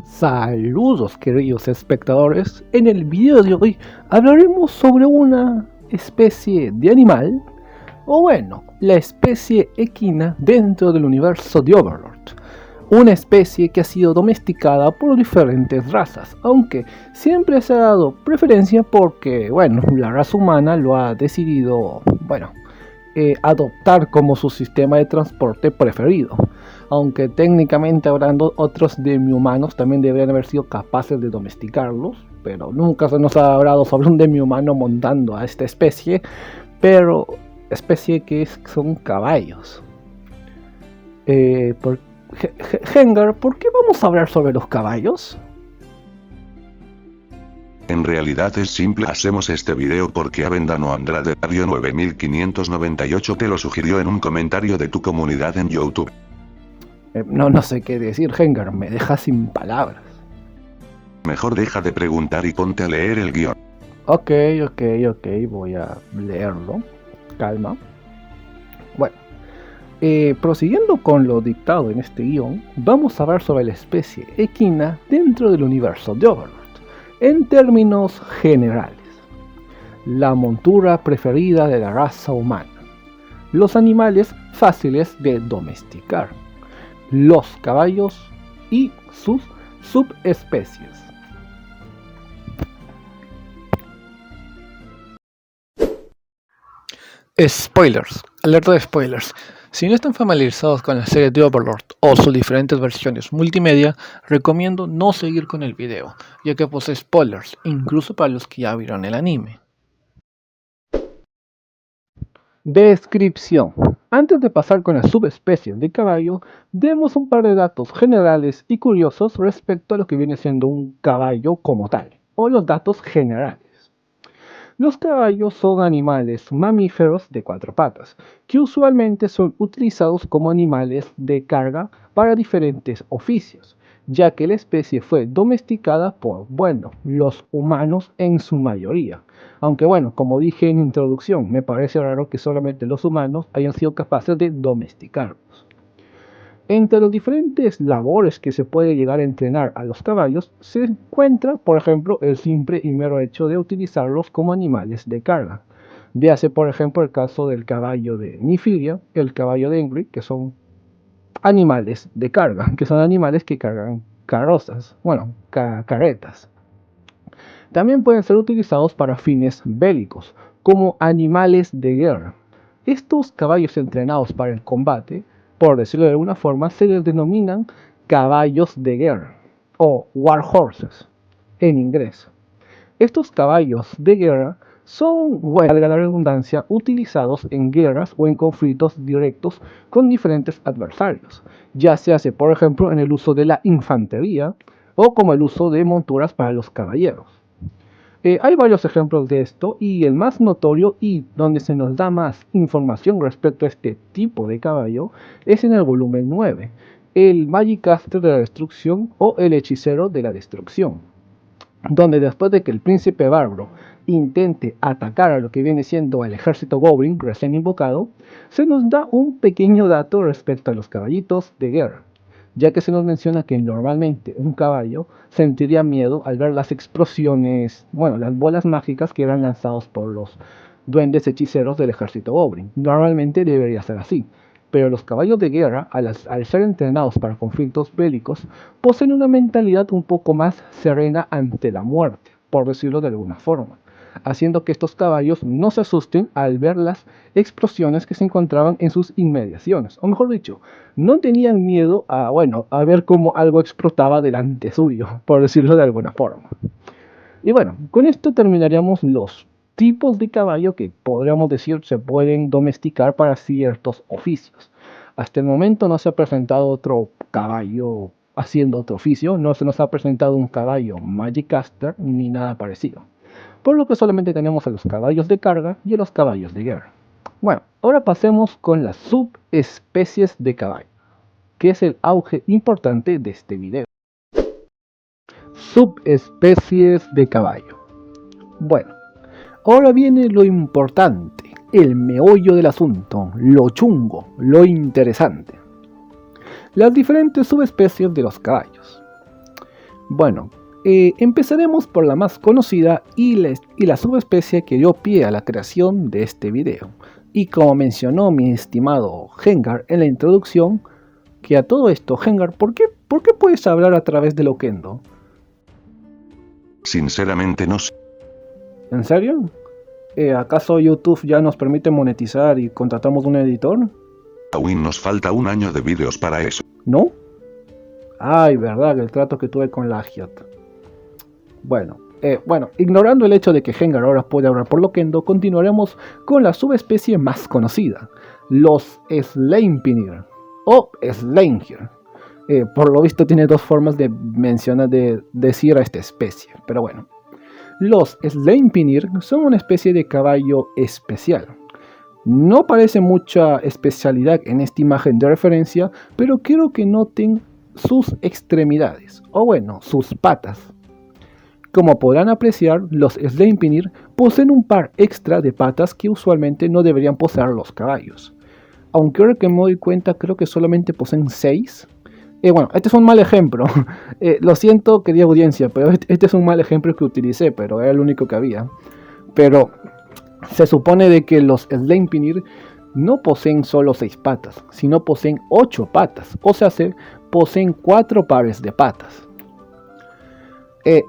Saludos queridos espectadores, en el video de hoy hablaremos sobre una especie de animal, o bueno, la especie equina dentro del universo de Overlord. Una especie que ha sido domesticada por diferentes razas, aunque siempre se ha dado preferencia porque, bueno, la raza humana lo ha decidido, adoptar como su sistema de transporte preferido. Aunque técnicamente hablando otros demi-humanos también deberían haber sido capaces de domesticarlos, pero nunca se nos ha hablado sobre un demi-humano montando a esta especie, pero especie que son caballos. Hengar, ¿por qué vamos a hablar sobre los caballos? En realidad es simple, hacemos este video porque Avendano Andrade Radio 9598 te lo sugirió en un comentario de tu comunidad en YouTube. No sé qué decir, Hengar, me deja sin palabras. Mejor deja de preguntar y ponte a leer el guión. Ok, voy a leerlo. Calma. Bueno, prosiguiendo con lo dictado en este guión, vamos a hablar sobre la especie equina dentro del universo de Overlord. En términos generales, la montura preferida de la raza humana, los animales fáciles de domesticar, los caballos y sus subespecies. Spoilers, alerta de spoilers. Si no están familiarizados con la serie de Overlord o sus diferentes versiones multimedia, recomiendo no seguir con el video, ya que posee spoilers, incluso para los que ya vieron el anime. Descripción. Antes de pasar con las subespecies de caballo, demos un par de datos generales y curiosos respecto a lo que viene siendo un caballo como tal, o los datos generales. Los caballos son animales mamíferos de cuatro patas, que usualmente son utilizados como animales de carga para diferentes oficios, ya que la especie fue domesticada por, los humanos en su mayoría. Aunque como dije en introducción, me parece raro que solamente los humanos hayan sido capaces de domesticarlos. Entre las diferentes labores que se puede llegar a entrenar a los caballos se encuentra, por ejemplo, el simple y mero hecho de utilizarlos como animales de carga. Véase, por ejemplo, el caso del caballo de Nyfiria, el caballo de Engri, que son animales de carga, que son animales que cargan carrozas, carretas. También pueden ser utilizados para fines bélicos, como animales de guerra. Estos caballos entrenados para el combate, por decirlo de alguna forma, se les denominan caballos de guerra, o war horses, en inglés. Estos caballos de guerra son, valga la redundancia, utilizados en guerras o en conflictos directos con diferentes adversarios, ya se hace, por ejemplo, en el uso de la infantería o como el uso de monturas para los caballeros. Hay varios ejemplos de esto y el más notorio y donde se nos da más información respecto a este tipo de caballo es en el volumen 9, el Magicaster de la Destrucción o el Hechicero de la Destrucción, donde después de que el príncipe bárbaro intente atacar a lo que viene siendo el ejército Goblin recién invocado, se nos da un pequeño dato respecto a los caballitos de guerra, ya que se nos menciona que normalmente un caballo sentiría miedo al ver las explosiones, las bolas mágicas que eran lanzados por los duendes hechiceros del ejército Goblin. Normalmente debería ser así, pero los caballos de guerra, al ser entrenados para conflictos bélicos, poseen una mentalidad un poco más serena ante la muerte, por decirlo de alguna forma, haciendo que estos caballos no se asusten al ver las explosiones que se encontraban en sus inmediaciones, o mejor dicho, no tenían miedo a ver cómo algo explotaba delante suyo, por decirlo de alguna forma. Y con esto terminaríamos los tipos de caballo que podríamos decir se pueden domesticar para ciertos oficios. Hasta el momento no se ha presentado otro caballo haciendo otro oficio, no se nos ha presentado un caballo Magicaster ni nada parecido, por lo que solamente tenemos a los caballos de carga y a los caballos de guerra. Ahora pasemos con las subespecies de caballo, que es el auge importante de este video. Subespecies de caballo. Ahora viene lo importante, el meollo del asunto, lo chungo, lo interesante. Las diferentes subespecies de los caballos. Bueno, empezaremos por la más conocida y la subespecie que dio pie a la creación de este video. Y como mencionó mi estimado Hengar en la introducción, que a todo esto, Hengar, ¿por qué puedes hablar a través de Loquendo? Sinceramente no sé. ¿En serio? ¿Acaso YouTube ya nos permite monetizar y contratamos un editor? Aún nos falta un año de vídeos para eso. ¿No? Ay, verdad, el trato que tuve con Lagiat. Bueno, ignorando el hecho de que Hengar ahora puede hablar por Loquendo, continuaremos con la subespecie más conocida, los Sleimpnir o Sleipnir. Por lo visto tiene dos formas de decir a esta especie, pero bueno. Los Sleipnir son una especie de caballo especial. No parece mucha especialidad en esta imagen de referencia, pero quiero que noten sus extremidades, o bueno, sus patas. Como podrán apreciar, los Sleipnir poseen un par extra de patas que usualmente no deberían poseer los caballos. Aunque ahora que me doy cuenta, creo que solamente poseen 6. Bueno, este es un mal ejemplo. Lo siento, querida audiencia, pero este es un mal ejemplo que utilicé, pero era el único que había. Pero se supone de que los Sleipnir no poseen solo 6 patas, sino poseen 8 patas, o sea, poseen 4 pares de patas.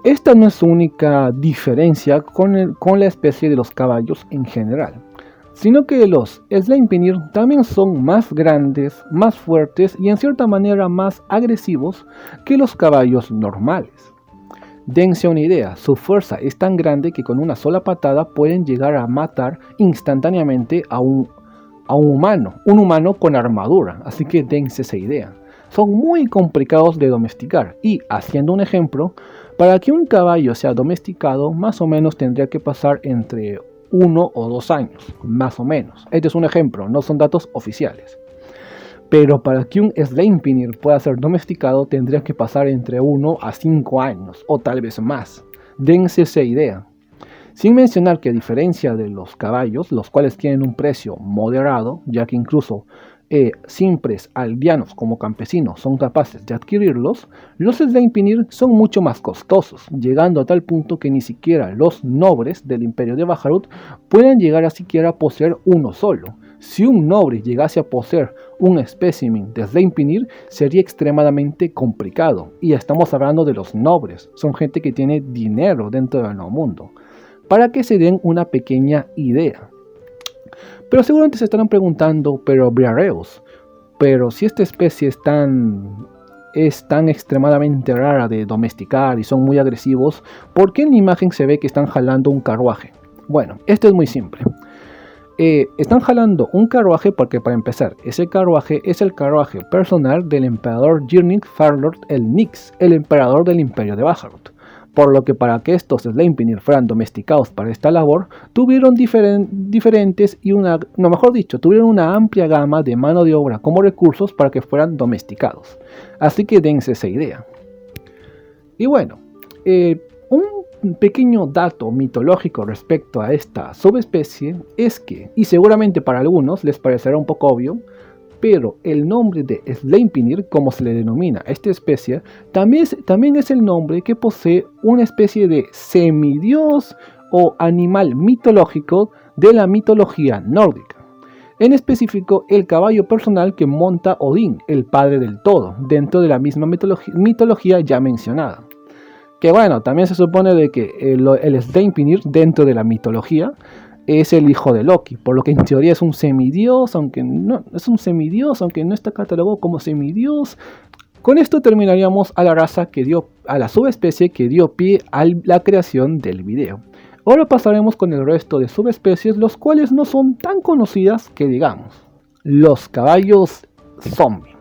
Esta no es su única diferencia con la especie de los caballos en general, sino que los Sleipnir también son más grandes, más fuertes y en cierta manera más agresivos que los caballos normales. Dense una idea, su fuerza es tan grande que con una sola patada pueden llegar a matar instantáneamente a un humano con armadura, así que dense esa idea. Son muy complicados de domesticar y, haciendo un ejemplo, para que un caballo sea domesticado, más o menos tendría que pasar entre 1 o 2 años, más o menos. Este es un ejemplo, no son datos oficiales. Pero para que un Sleipnir pueda ser domesticado, tendría que pasar entre 1 a 5 años, o tal vez más. Dense esa idea. Sin mencionar que a diferencia de los caballos, los cuales tienen un precio moderado, ya que incluso simples aldeanos como campesinos son capaces de adquirirlos, los Sleipnir son mucho más costosos, llegando a tal punto que ni siquiera los nobles del Imperio de Baharut pueden llegar a siquiera poseer uno solo. Si un noble llegase a poseer un espécimen de Sleipnir, sería extremadamente complicado, y estamos hablando de los nobles, son gente que tiene dinero dentro del nuevo mundo. Para que se den una pequeña idea. Pero seguramente se estarán preguntando, pero Briareus, pero si esta especie es tan extremadamente rara de domesticar y son muy agresivos, ¿por qué en la imagen se ve que están jalando un carruaje? Bueno, esto es muy simple. Están jalando un carruaje porque, para empezar, ese carruaje es el carruaje personal del emperador Girnik Farlord el Nix, el emperador del Imperio de Baharut. Por lo que para que estos Sleipnir fueran domesticados para esta labor, tuvieron tuvieron una amplia gama de mano de obra como recursos para que fueran domesticados. Así que dense esa idea. Y bueno, un pequeño dato mitológico respecto a esta subespecie es que, y seguramente para algunos les parecerá un poco obvio, pero el nombre de Sleipnir, como se le denomina a esta especie, también es el nombre que posee una especie de semidios o animal mitológico de la mitología nórdica. En específico, el caballo personal que monta Odín, el padre del todo, dentro de la misma mitología ya mencionada. Que bueno, también se supone de que el Sleipnir dentro de la mitología es el hijo de Loki, por lo que en teoría es un semidios, aunque no está catalogado como semidios. Con esto terminaríamos a la subespecie que dio pie a la creación del video. Ahora pasaremos con el resto de subespecies, los cuales no son tan conocidas que digamos. Los caballos zombie.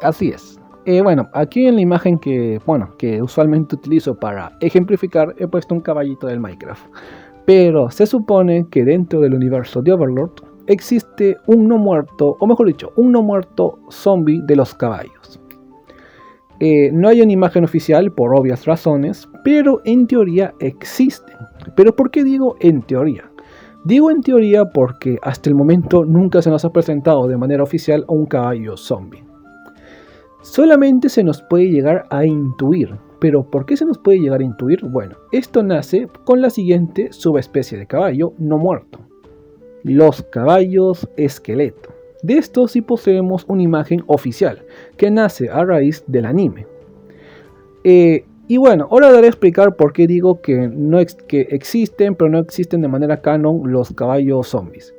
Así es. Bueno, aquí en la imagen que usualmente utilizo para ejemplificar, he puesto un caballito del Minecraft. Pero se supone que dentro del universo de Overlord existe un no muerto, o mejor dicho, un no muerto zombie de los caballos. No hay una imagen oficial por obvias razones, pero en teoría existen. ¿Pero por qué digo en teoría? Digo en teoría porque hasta el momento nunca se nos ha presentado de manera oficial a un caballo zombie. Solamente se nos puede llegar a intuir. ¿Pero por qué se nos puede llegar a intuir? Bueno, esto nace con la siguiente subespecie de caballo no muerto: los caballos esqueleto. De estos sí poseemos una imagen oficial, que nace a raíz del anime. Y bueno, ahora daré a explicar por qué digo que existen, pero no existen de manera canon los caballos zombies.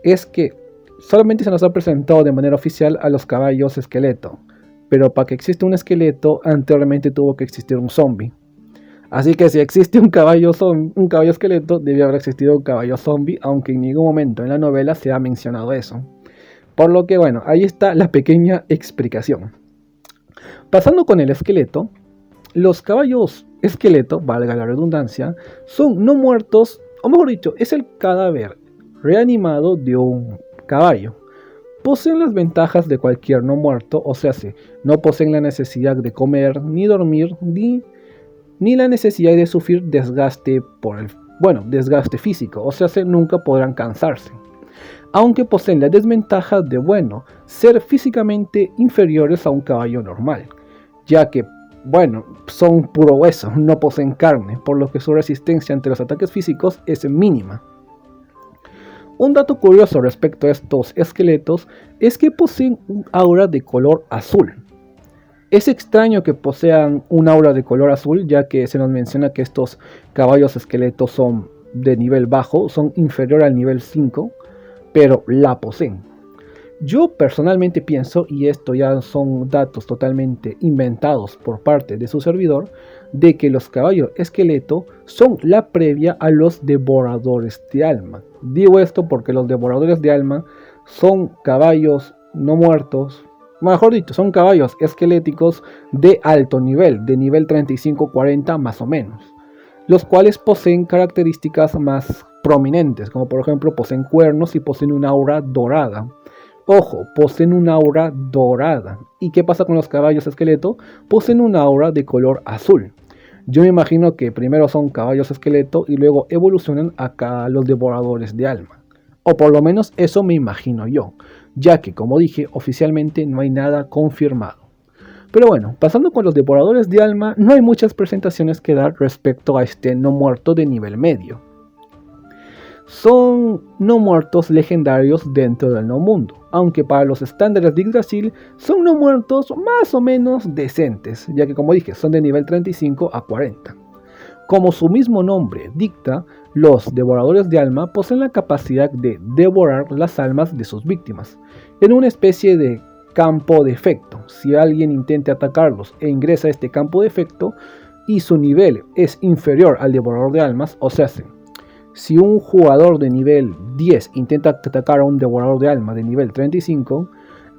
Es que solamente se nos ha presentado de manera oficial a los caballos esqueleto, pero para que exista un esqueleto, anteriormente tuvo que existir un zombie. Así que si existe un caballo esqueleto, debe haber existido un caballo zombie, aunque en ningún momento en la novela se ha mencionado eso. Por lo que bueno, ahí está la pequeña explicación. Pasando con el esqueleto, los caballos esqueleto, valga la redundancia, son no muertos, o mejor dicho, es el cadáver reanimado de un caballo. Poseen las ventajas de cualquier no muerto, o sea, no poseen la necesidad de comer, ni dormir, ni la necesidad de sufrir desgaste desgaste físico, o sea, nunca podrán cansarse. Aunque poseen la desventaja de, ser físicamente inferiores a un caballo normal, ya que, son puro hueso, no poseen carne, por lo que su resistencia ante los ataques físicos es mínima. Un dato curioso respecto a estos esqueletos es que poseen un aura de color azul. Es extraño que posean un aura de color azul, ya que se nos menciona que estos caballos esqueletos son de nivel bajo, son inferior al nivel 5, pero la poseen. Yo personalmente pienso, y esto ya son datos totalmente inventados por parte de su servidor, de que los caballos esqueleto son la previa a los devoradores de alma. Digo esto porque los devoradores de alma son caballos no muertos, mejor dicho, son caballos esqueléticos de alto nivel, de nivel 35-40 más o menos, los cuales poseen características más prominentes, como por ejemplo poseen cuernos y poseen una aura dorada. Ojo, poseen una aura dorada. ¿Y qué pasa con los caballos esqueleto? Poseen una aura de color azul. Yo me imagino que primero son caballos esqueleto y luego evolucionan a los devoradores de alma. O por lo menos eso me imagino yo, ya que como dije, oficialmente no hay nada confirmado. Pero bueno, pasando con los devoradores de alma, no hay muchas presentaciones que dar respecto a este no muerto de nivel medio. Son no muertos legendarios dentro del no mundo, aunque para los estándares de Yggdrasil son no muertos más o menos decentes, ya que como dije son de nivel 35 a 40. Como su mismo nombre dicta, los devoradores de alma poseen la capacidad de devorar las almas de sus víctimas, en una especie de campo de efecto. Si alguien intenta atacarlos e ingresa a este campo de efecto y su nivel es inferior al devorador de almas, o sea, si un jugador de nivel 10 intenta atacar a un devorador de alma de nivel 35,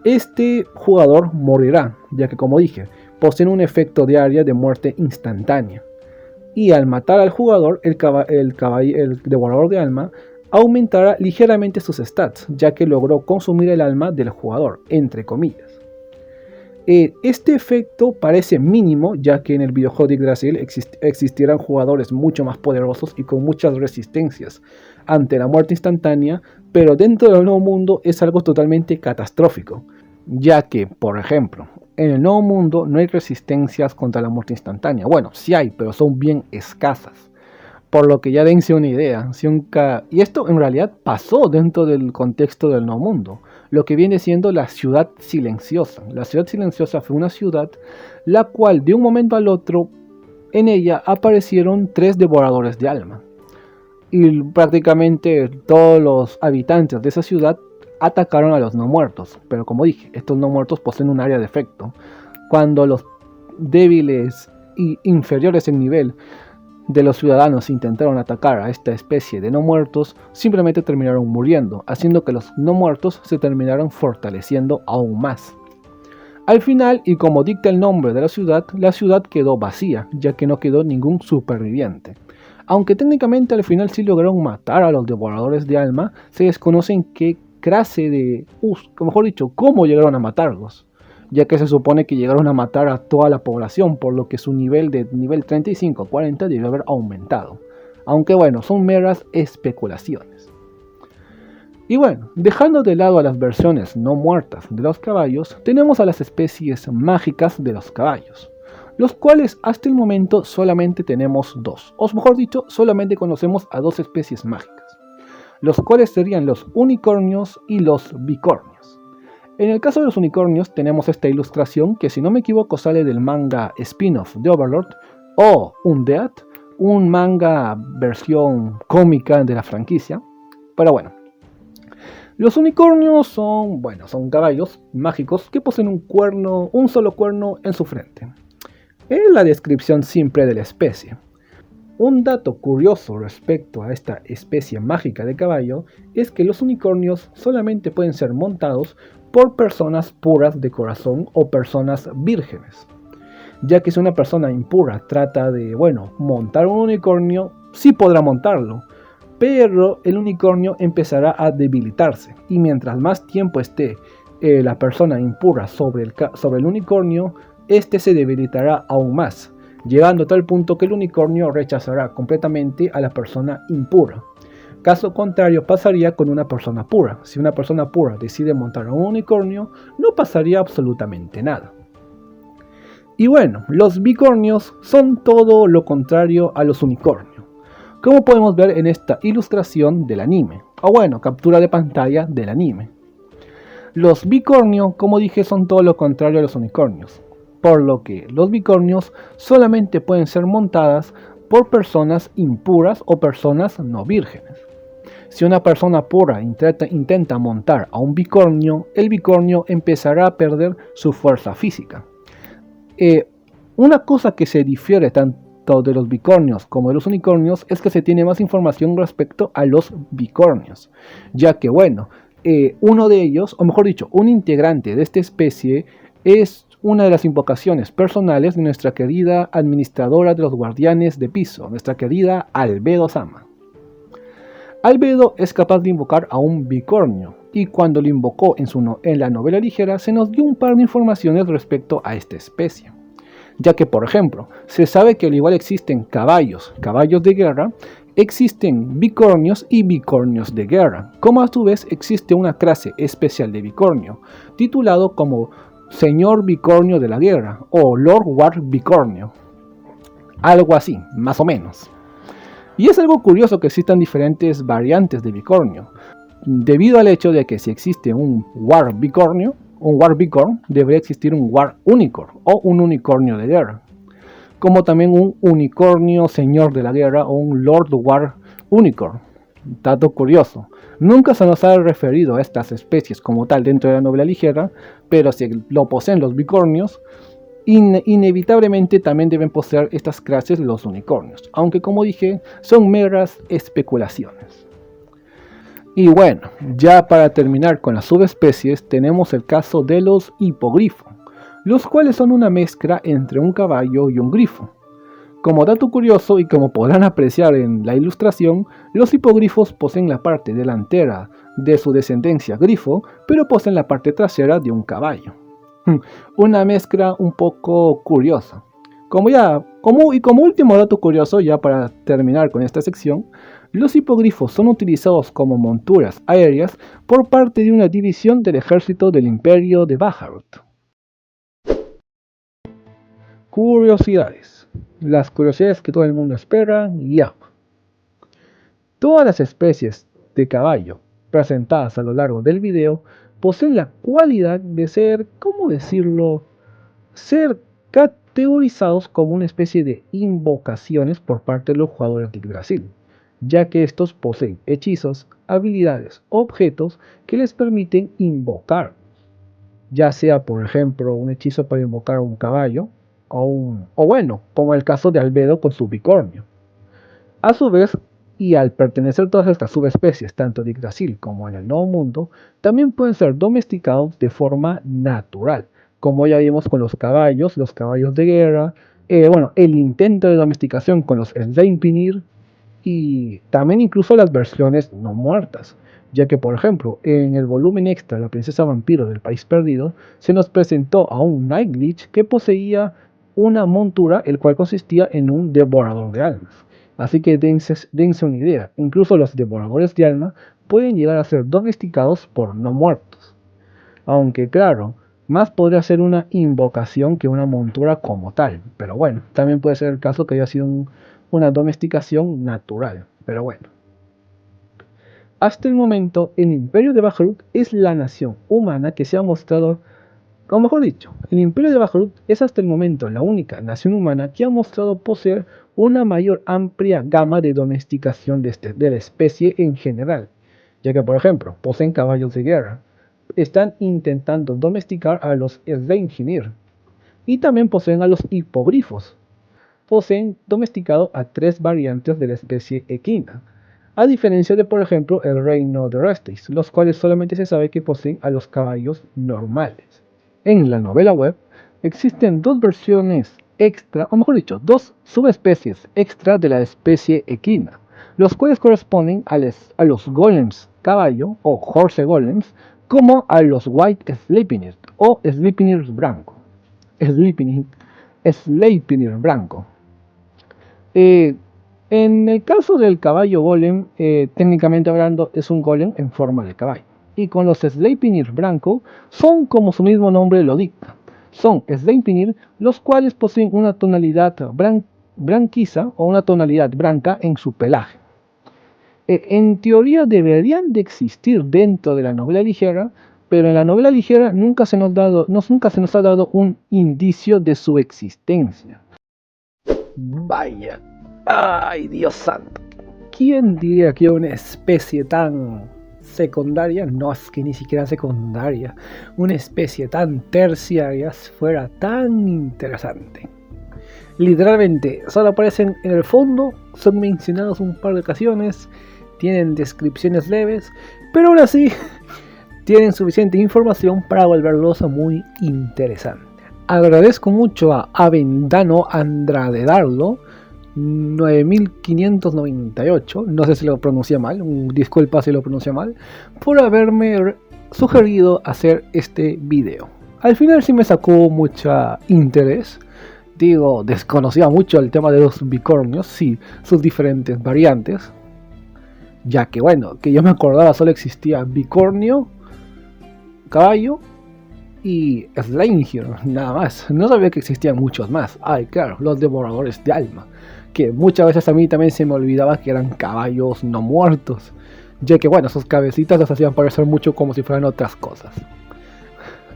este jugador morirá, ya que como dije, poseen un efecto de área de muerte instantánea. Y al matar al jugador, el devorador de alma aumentará ligeramente sus stats, ya que logró consumir el alma del jugador, entre comillas. Este efecto parece mínimo, ya que en el videojuego de Yggdrasil existieran jugadores mucho más poderosos y con muchas resistencias ante la muerte instantánea, pero dentro del nuevo mundo es algo totalmente catastrófico, ya que, por ejemplo, en el nuevo mundo no hay resistencias contra la muerte instantánea. Bueno, sí hay, pero son bien escasas. Por lo que ya dense una idea. Y esto en realidad pasó dentro del contexto del nuevo mundo. Lo que viene siendo la ciudad silenciosa. La ciudad silenciosa fue una ciudad la cual de un momento al otro en ella aparecieron 3 devoradores de alma. Y prácticamente todos los habitantes de esa ciudad atacaron a los no muertos. Pero como dije, estos no muertos poseen un área de efecto. Cuando los débiles y inferiores en nivel de los ciudadanos intentaron atacar a esta especie de no muertos, simplemente terminaron muriendo, haciendo que los no muertos se terminaran fortaleciendo aún más. Al final, y como dicta el nombre de la ciudad quedó vacía, ya que no quedó ningún superviviente. Aunque técnicamente al final sí lograron matar a los devoradores de alma, se desconoce en qué clase de... mejor dicho, cómo llegaron a matarlos, ya que se supone que llegaron a matar a toda la población, por lo que su nivel de nivel 35 a 40 debió haber aumentado. Aunque bueno, son meras especulaciones. Y bueno, dejando de lado a las versiones no muertas de los caballos, tenemos a las especies mágicas de los caballos, los cuales hasta el momento solamente tenemos dos, o mejor dicho, solamente conocemos a dos especies mágicas, los cuales serían los unicornios y los bicornios. En el caso de los unicornios tenemos esta ilustración que, si no me equivoco, sale del manga spin-off de Overlord o Undead, un manga versión cómica de la franquicia. Pero bueno, los unicornios son caballos mágicos que poseen un solo cuerno en su frente. Es la descripción simple de la especie. Un dato curioso respecto a esta especie mágica de caballo es que los unicornios solamente pueden ser montados por personas puras de corazón o personas vírgenes, ya que si una persona impura trata de, montar un unicornio, sí podrá montarlo, pero el unicornio empezará a debilitarse, y mientras más tiempo esté la persona impura sobre el unicornio, este se debilitará aún más, llegando a tal punto que el unicornio rechazará completamente a la persona impura. Caso contrario pasaría con una persona pura. Si una persona pura decide montar a un unicornio, no pasaría absolutamente nada. Y bueno, los bicornios son todo lo contrario a los unicornios, como podemos ver en esta ilustración del anime, o captura de pantalla del anime. Los bicornios, como dije, son todo lo contrario a los unicornios, por lo que los bicornios solamente pueden ser montadas por personas impuras o personas no vírgenes. Si una persona pura intenta montar a un bicornio, el bicornio empezará a perder su fuerza física. Una cosa que se difiere tanto de los bicornios como de los unicornios es que se tiene más información respecto a los bicornios, ya que uno de ellos, o mejor dicho, un integrante de esta especie es una de las invocaciones personales de nuestra querida administradora de los guardianes de piso, nuestra querida Albedo-sama. Albedo es capaz de invocar a un bicornio, y cuando lo invocó en la novela ligera se nos dio un par de informaciones respecto a esta especie, ya que, por ejemplo, se sabe que al igual existen caballos de guerra, existen bicornios y bicornios de guerra, como a su vez existe una clase especial de bicornio, titulado como Señor Bicornio de la Guerra o Lord War Bicornio, algo así, más o menos. Y es algo curioso que existan diferentes variantes de bicornio, debido al hecho de que si existe un War Bicornio, un War Bicorn, debería existir un War Unicorn o un unicornio de guerra, como también un unicornio señor de la guerra o un Lord War Unicorn. Dato curioso, nunca se nos ha referido a estas especies como tal dentro de la novela ligera, pero si lo poseen los bicornios, inevitablemente también deben poseer estas clases los unicornios, aunque como dije, son meras especulaciones. Y bueno, ya para terminar con las subespecies, tenemos el caso de los hipogrifos, los cuales son una mezcla entre un caballo y un grifo. Como dato curioso, y como podrán apreciar en la ilustración, los hipogrifos poseen la parte delantera de su descendencia grifo, pero poseen la parte trasera de un caballo. Una mezcla un poco curiosa. Como último dato curioso, ya para terminar con esta sección, los hipogrifos son utilizados como monturas aéreas por parte de una división del ejército del Imperio de Bahamut. Curiosidades. Las curiosidades que todo el mundo espera y ama. Todas las especies de caballo presentadas a lo largo del video poseen la cualidad de ser, ser categorizados como una especie de invocaciones por parte de los jugadores de Yggdrasil, ya que estos poseen hechizos, habilidades, objetos que les permiten invocar, ya sea por ejemplo un hechizo para invocar a un caballo, como el caso de Albedo con su bicornio. A su vez, y al pertenecer a todas estas subespecies, tanto de Yggdrasil como en el Nuevo Mundo, también pueden ser domesticados de forma natural, como ya vimos con los caballos de guerra, el intento de domesticación con los Sleipnir, y también incluso las versiones no muertas, ya que por ejemplo en el volumen extra La princesa vampiro del país perdido se nos presentó a un Night Lich que poseía una montura el cual consistía en un devorador de almas, Así que dense una idea, incluso los devoradores de alma pueden llegar a ser domesticados por no muertos. Aunque claro, más podría ser una invocación que una montura como tal. Pero bueno, también puede ser el caso que haya sido una domesticación natural. Pero bueno. Hasta el momento, el Imperio de Bahrut es la nación humana que se ha mostrado, o mejor dicho, el Imperio de Bahrut es hasta el momento la única nación humana que ha mostrado poseer una mayor amplia gama de domesticación de la especie en general, ya que por ejemplo, poseen caballos de guerra, están intentando domesticar a los Slenginir, y también poseen a los hipogrifos. Poseen domesticado a 3 variantes de la especie equina, a diferencia de por ejemplo el reino de Restis, los cuales solamente se sabe que poseen a los caballos normales. En la novela web existen 2 versiones extra, o mejor dicho, 2 subespecies extra de la especie equina, los cuales corresponden a los golems caballo o horse golems, como a los white sleipnir o sleipnir blanco. Sleipnir blanco. En el caso del caballo golem, técnicamente hablando, es un golem en forma de caballo. Y con los Sleipnir blanco, son como su mismo nombre lo dicta. Son Sleipnir, los cuales poseen una tonalidad blanquiza o una tonalidad blanca en su pelaje. En teoría deberían de existir dentro de la novela ligera, pero en la novela ligera nunca se nos ha dado un indicio de su existencia. Vaya. ¡Ay, Dios santo! ¿Quién diría que una especie tan secundaria, no es que ni siquiera secundaria, una especie tan terciaria fuera tan interesante? Literalmente, solo aparecen en el fondo, son mencionados un par de ocasiones, tienen descripciones leves, pero aún así tienen suficiente información para volverlos muy interesante. Agradezco mucho a Avendano Andrade Darlo 9598, no sé si lo pronuncié mal, disculpa si lo pronuncié mal, por haberme sugerido hacer este video. Al final sí me sacó mucho interés. Digo, desconocía mucho el tema de los bicornios, sí, sus diferentes variantes, ya que bueno, que yo me acordaba solo existía bicornio, caballo y Slangir, nada más. No sabía que existían muchos más. Ay, claro, los devoradores de alma, que muchas veces a mí también se me olvidaba que eran caballos no muertos, ya que bueno, sus cabecitas las hacían parecer mucho como si fueran otras cosas.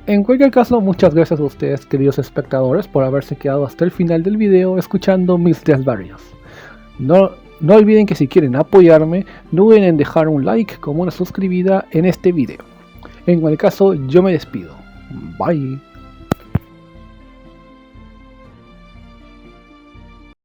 En cualquier caso, muchas gracias a ustedes, queridos espectadores, por haberse quedado hasta el final del video escuchando mis desvarios. No olviden que si quieren apoyarme, no olviden en dejar un like como una suscribida en este video. En cualquier caso, yo me despido. Bye.